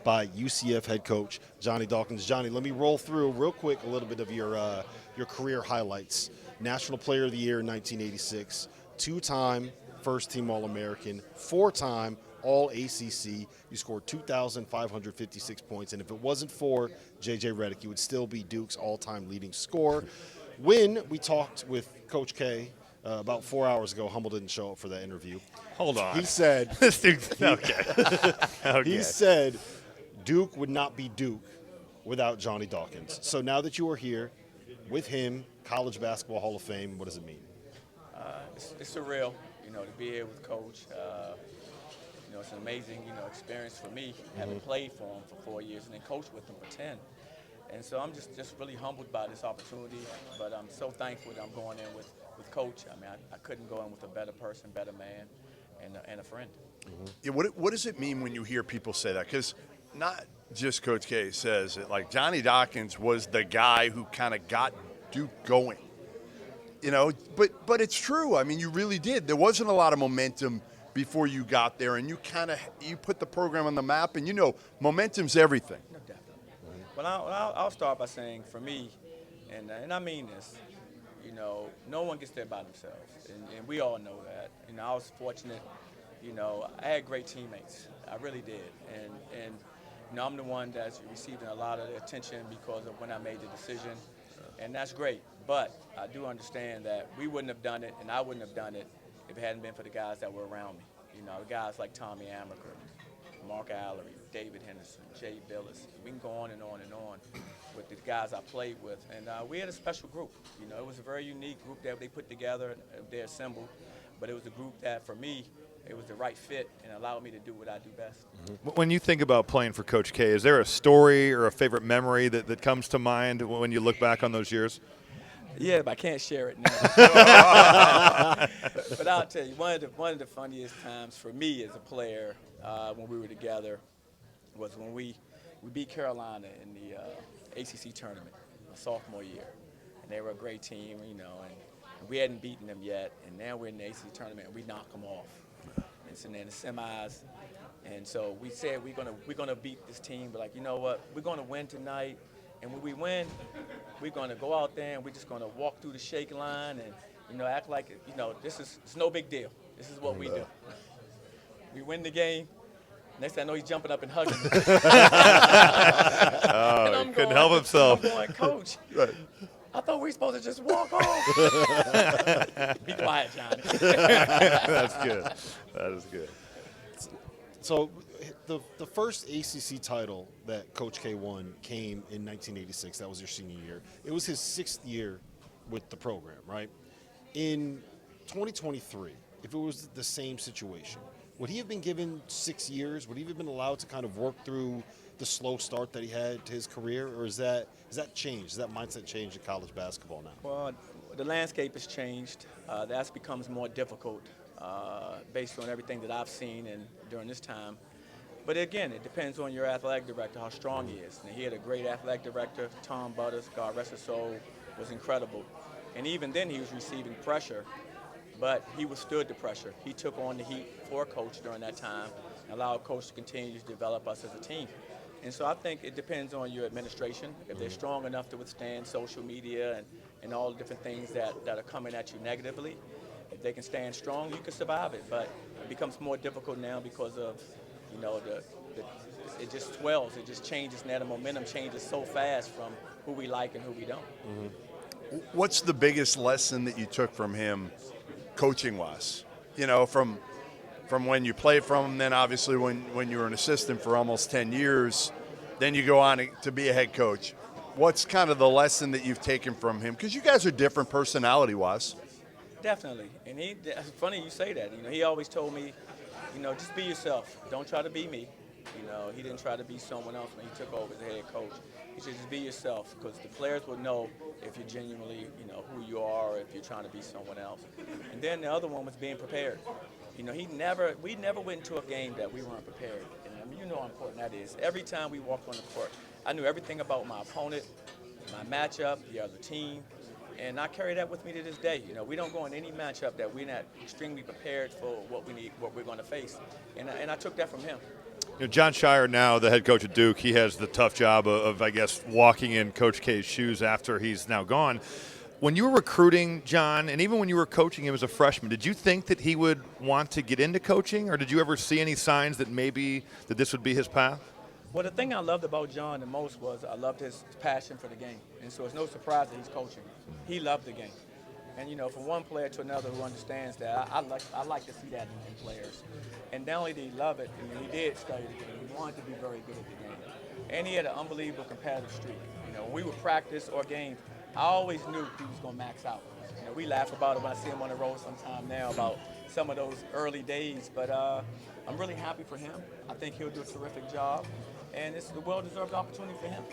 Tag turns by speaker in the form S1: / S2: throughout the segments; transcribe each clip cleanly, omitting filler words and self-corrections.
S1: by UCF head coach Johnny Dawkins. Johnny, let me roll through real quick a little bit of your career highlights. National Player of the Year in 1986, two-time first-team All-American, four-time All-ACC. You scored 2,556 points, and if it wasn't for J.J. Redick, you would still be Duke's all-time leading scorer. When we talked with Coach K about 4 hours ago, Hummel didn't show up for that interview.
S2: Hold on.
S1: He said,
S2: okay.
S1: He said Duke would not be Duke without Johnny Dawkins. So now that you are here with him, College Basketball Hall of Fame, what does it mean?
S3: It's surreal, to be here with Coach. It's an amazing, experience for me, having played for him for 4 years and then coached with him for 10. And so I'm just really humbled by this opportunity, but I'm so thankful that I'm going in with Coach. I mean, I couldn't go in with a better person, better man, and a friend.
S4: Yeah, what does it mean when you hear people say that? Because not just Coach K says it, like Johnny Dawkins was the guy who kind of got Duke going. But it's true. I mean, you really did. There wasn't a lot of momentum before you got there, and you put the program on the map, and momentum's everything.
S3: No, definitely. Well, I'll start by saying, for me, and I mean this, no one gets there by themselves, and we all know that. I was fortunate. I had great teammates. I really did, and I'm the one that's receiving a lot of attention because of when I made the decision, and that's great. But I do understand that we wouldn't have done it, and I wouldn't have done it if it hadn't been for the guys that were around me. Guys like Tommy Amaker, Mark Allery, David Henderson, Jay Billis. We can go on and on and on with the guys I played with. And we had a special group. It was a very unique group that they put together, they assembled. But it was a group that, for me, it was the right fit and allowed me to do what I do best.
S2: When you think about playing for Coach K, is there a story or a favorite memory that comes to mind when you look back on those years?
S3: Yeah, but I can't share it now. But I'll tell you, one of the funniest times for me as a player when we were together was when we beat Carolina in the ACC tournament, my sophomore year. And they were a great team, and we hadn't beaten them yet. And now we're in the ACC tournament, and we knock them off. It's in the semis. And so we said we're gonna beat this team, but you know what? We're gonna win tonight. And when we win, we're going to go out there and we're just going to walk through the shake line and, act like, it's no big deal. This is what we do. We win the game. Next thing I know, he's jumping up and hugging me.
S2: And he couldn't help himself.
S3: I'm going, Coach, I thought we were supposed to just walk off. Be quiet, Johnny.
S2: That's good. That is good.
S1: So the first ACC title that Coach K won came in 1986. That was your senior year. It was his 6th year with the program, right? In 2023, if it was the same situation, would he have been given 6 years? Would he have been allowed to kind of work through the slow start that he had to his career? Or is that changed? Is that mindset changed in college basketball now?
S3: Well, the landscape has changed. That becomes more difficult based on everything that I've seen and during this time. But again, it depends on your athletic director, how strong he is. And he had a great athletic director, Tom Butters, God rest his soul, was incredible. And even then he was receiving pressure, but he withstood the pressure. He took on the heat for Coach during that time and allowed Coach to continue to develop us as a team. And so I think it depends on your administration. If they're strong enough to withstand social media and all the different things that are coming at you negatively, if they can stand strong, you can survive it. But it becomes more difficult now because of it just swells, it just changes. Now the momentum changes so fast from who we like and who we don't.
S4: What's the biggest lesson that you took from him, coaching-wise? From when you played from him, then obviously when you were an assistant for almost 10 years, then you go on to be a head coach. What's kind of the lesson that you've taken from him? Because you guys are different personality-wise.
S3: Definitely, and it's funny you say that. He always told me, just be yourself. Don't try to be me. He didn't try to be someone else when he took over as head coach. He said, just be yourself, because the players will know if you're genuinely, who you are, or if you're trying to be someone else. And then the other one was being prepared. We never went into a game that we weren't prepared. And you know how important that is. Every time we walked on the court, I knew everything about my opponent, my matchup, the other team. And I carry that with me to this day. We don't go in any matchup that we're not extremely prepared for what we're going to face. And I took that from him.
S2: John Shire, now the head coach at Duke, he has the tough job of, I guess, walking in Coach K's shoes after he's now gone. When you were recruiting John, and even when you were coaching him as a freshman, did you think that he would want to get into coaching, or did you ever see any signs that maybe that this would be his path?
S3: Well, the thing I loved about John the most was I loved his passion for the game. And so it's no surprise that he's coaching. He loved the game. And, from one player to another who understands that, I like to see that in players. And not only did he love it, he did study the game. He wanted to be very good at the game. And he had an unbelievable competitive streak. When we would practice or games, I always knew he was going to max out. We laugh about it when I see him on the road sometime now about some of those early days. But I'm really happy for him. I think he'll do a terrific job. And it's a well-deserved opportunity for him.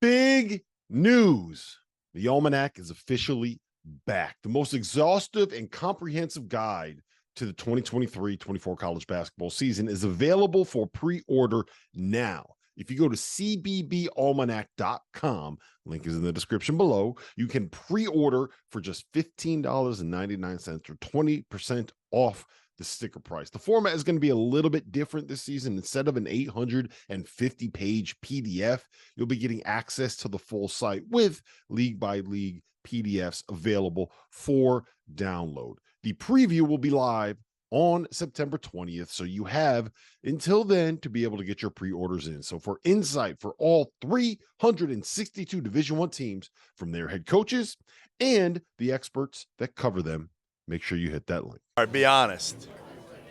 S1: Big news. The Almanac is officially back. The most exhaustive and comprehensive guide to the 2023-24 college basketball season is available for pre-order now. If you go to cbbalmanac.com, link is in the description below, you can pre-order for just $15.99 or 20% off the sticker price. The format is going to be a little bit different this season. Instead of an 850-page PDF, you'll be getting access to the full site with league-by-league PDFs available for download. The preview will be live on September 20th, so you have until then to be able to get your pre-orders in. So for insight for all 362 Division I teams, from their head coaches and the experts that cover them, make sure you hit that link.
S4: All right, be honest.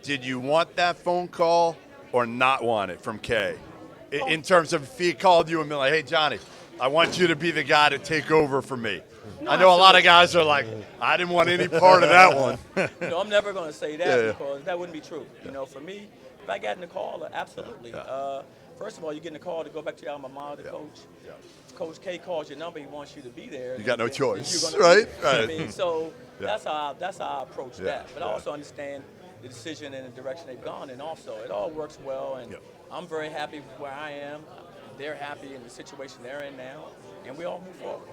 S4: Did you want that phone call or not want it from Kay? In terms of if he called you and been like, hey, Johnny, I want you to be the guy to take over for me. I know a lot of guys are like, I didn't want any part of that one.
S3: I'm never going to say that because that wouldn't be true. For me, if I got in the call, absolutely. First of all, you get in the call to go back to your alma mater, coach. Coach K calls your number, he wants you to be there.
S4: You got no choice,
S3: right?
S4: Right.
S3: So that's how I approach that. But I also understand the decision and the direction they've gone, and also it all works well. And I'm very happy with where I am. They're happy in the situation they're in now, and we all move forward.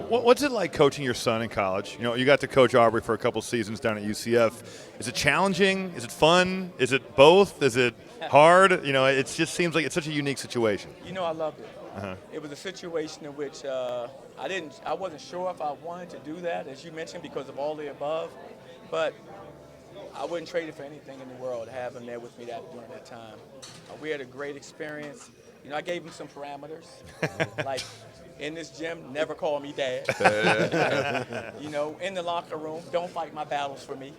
S2: What's it like coaching your son in college? You got to coach Aubrey for a couple seasons down at UCF. Is it challenging? Is it fun? Is it both? Is it hard? It just seems like it's such a unique situation.
S3: I loved it. It was a situation in which I wasn't sure if I wanted to do that, as you mentioned, because of all the above, but I wouldn't trade it for anything in the world to have him there with me during that time. We had a great experience. I gave him some parameters, like in this gym, never call me dad. In the locker room, don't fight my battles for me.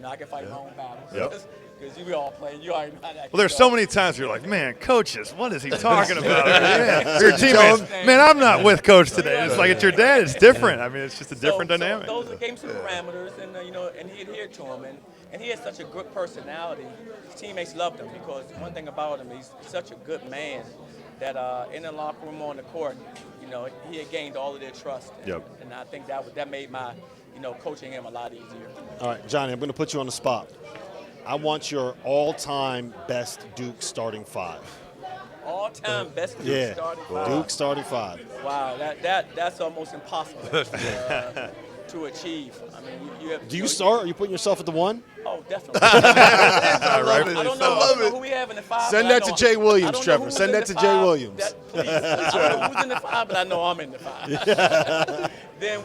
S3: I can fight my own battles. Because we all play. You already know that.
S2: Well, there's so many times you're like, man, coaches, what is he talking about? Your teammates, man, I'm not with coach today. It's like it's your dad. It's different. I mean, it's just a different dynamic.
S3: So those gave him some parameters, and and he adhered to them. And he had such a good personality. His teammates loved him because one thing about him, he's such a good man that in the locker room, on the court, he had gained all of their trust. And I think that made my, coaching him a lot easier.
S1: All right, Johnny, I'm going to put you on the spot. I want your all-time best Duke starting five.
S3: All-time best Duke starting five?
S1: Duke starting five.
S3: Wow, that's almost impossible to achieve. I mean, you have.
S1: Do you start? Are you putting yourself at the one?
S3: Oh, definitely. I don't know who we have in the five.
S1: Send that to Jay Williams, Trevor. Send that to Jay Williams.
S3: Please. I don't know who's in the five, but I know I'm in the five. Then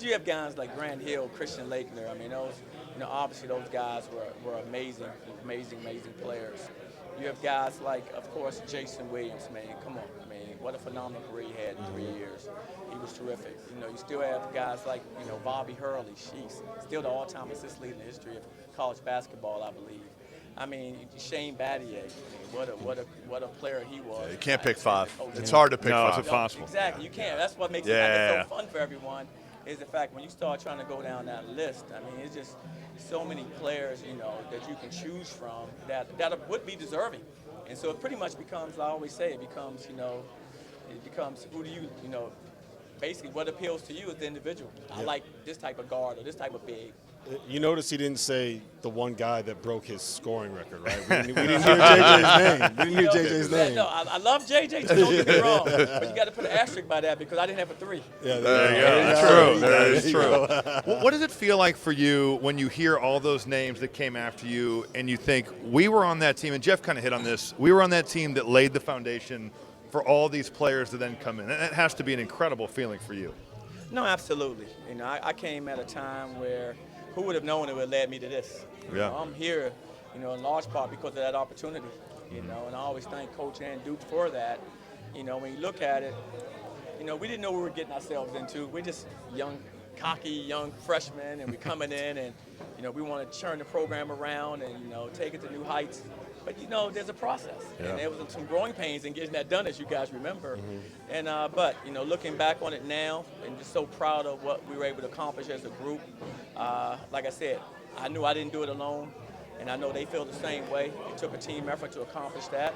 S3: you have guys like Grant Hill, Christian Laettner. I mean, those, obviously those guys were amazing players. You have guys like, of course, Jason Williams, man. Come on, man. What a phenomenal career he had in 3 years. He was terrific. You still have guys like, Bobby Hurley. She's still the all-time assist leader in the history of college basketball, I believe. I mean, Shane Battier. What a player he was.
S4: You can't pick five. It's hard to pick five.
S2: No, it's impossible.
S3: Exactly. You can't. That's what makes it so fun for everyone. Is the fact when you start trying to go down that list, I mean, it's just so many players, that you can choose from that would be deserving. And so it pretty much becomes, I always say, it becomes who do you, basically what appeals to you as the individual. I like this type of guard or this type of big.
S1: You notice he didn't say the one guy that broke his scoring record, right? We didn't hear JJ's name. We didn't hear JJ's name.
S3: No, I love JJ. Just don't get me wrong, but you got to put an asterisk by that because I didn't have a 3.
S1: Yeah,
S2: There you go. That's true. That is true. What does it feel like for you when you hear all those names that came after you and you think, we were on that team, and Jeff kind of hit on this, we were on that team that laid the foundation for all these players to then come in? And that has to be an incredible feeling for you.
S3: No, absolutely. You know, I came at a time where who would have known it would have led me to this? You know, I'm here, you know, in large part because of that opportunity, you know, and I always thank Coach and Duke for that. You know, when you look at it, you know, we didn't know what we were getting ourselves into. We're just young, cocky, young freshmen, and we're coming in and, you know, we want to turn the program around and, you know, take it to new heights. But, you know, there's a process. And there was some growing pains in getting that done, as you guys remember. And but, you know, looking back on it now and just so proud of what we were able to accomplish as a group. Like I said, I knew I didn't do it alone, and I know they feel the same way. It took a team effort to accomplish that.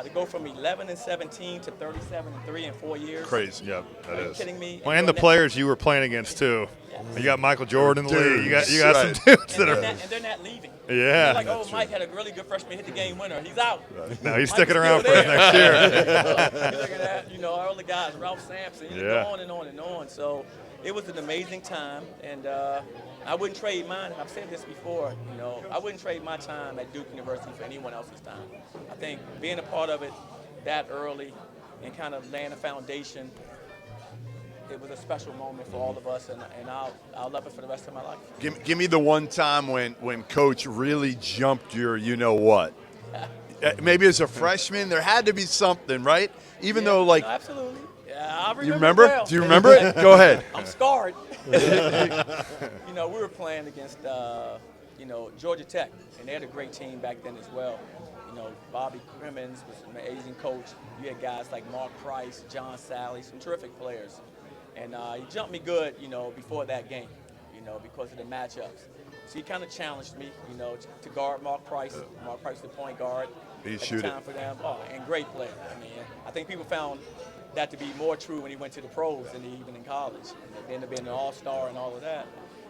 S3: To go from 11-17 to 37-3 in 4 years.
S2: Crazy. Yep, that is.
S3: Are you kidding me?
S2: Well, and the players you were playing against, too. You got Michael Jordan in the league. You got
S4: Right.
S2: some dudes that
S3: And
S2: are.
S3: they're not leaving.
S2: Yeah.
S3: They're like, oh, Mike had a really good freshman, hit the game winner. He's out.
S2: No, he's
S3: Mike's
S2: sticking around for
S3: still
S2: us
S3: there.
S2: next year.
S3: You're looking at, you know, our other guys, Ralph Sampson, you go on and on and on. So it was an amazing time, and I wouldn't trade mine. I've said this before, you know, I wouldn't trade my time at Duke University for anyone else's time. I think being a part of it that early and kind of laying a foundation, it was a special moment for all of us, and I'll love it for the rest of my life.
S4: Give me the one time when Coach really jumped your you-know-what. Maybe as a freshman, there had to be something, right? Even though, like,
S3: no, absolutely. Yeah, I remember.
S4: you remember?
S3: Well.
S4: Do you remember it? Go ahead.
S3: I'm scarred. You know, we were playing against, you know, Georgia Tech, and they had a great team back then as well. You know, Bobby Crimmins was an amazing coach. You had guys like Mark Price, John Sally, some terrific players. And he jumped me good, you know, before that game, you know, because of the matchups. So he kind of challenged me, you know, to guard Mark Price. Mark Price, the point guard.
S4: He'd
S3: at
S4: shoot
S3: the
S4: it.
S3: time for them. Oh, and great player. I mean, I think people found that to be more true when he went to the pros than even in college. And they ended up being an all-star and all of that.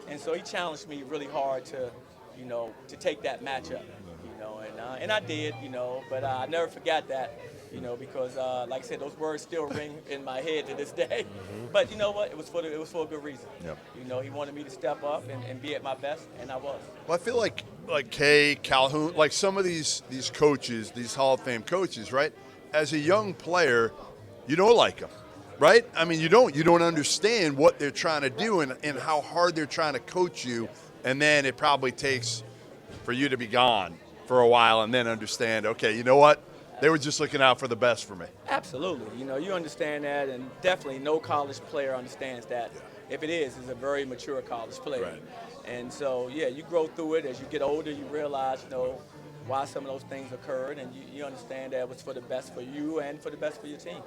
S3: And so he challenged me really hard to, you know, to take that matchup, you know, and I did, you know, but I never forgot that, you know, because like I said, those words still ring in my head to this day. But you know what? It was for a good reason.
S2: Yep.
S3: You know, he wanted me to step up and be at my best, and I was.
S4: Well, I feel like Kay, Calhoun, like some of these coaches, these Hall of Fame coaches, right? As a young player, you don't like them, right? I mean, you don't understand what they're trying to do and how hard they're trying to coach you, and then it probably takes for you to be gone for a while and then understand, okay, you know what? They were just looking out for the best for me.
S3: Absolutely. You know, you understand that, and definitely no college player understands that. If it is, it's a very mature college player.
S4: Right.
S3: And so, yeah, you grow through it. As you get older, you realize, you know, why some of those things occurred, and you understand that it was for the best for you and for the best for your team.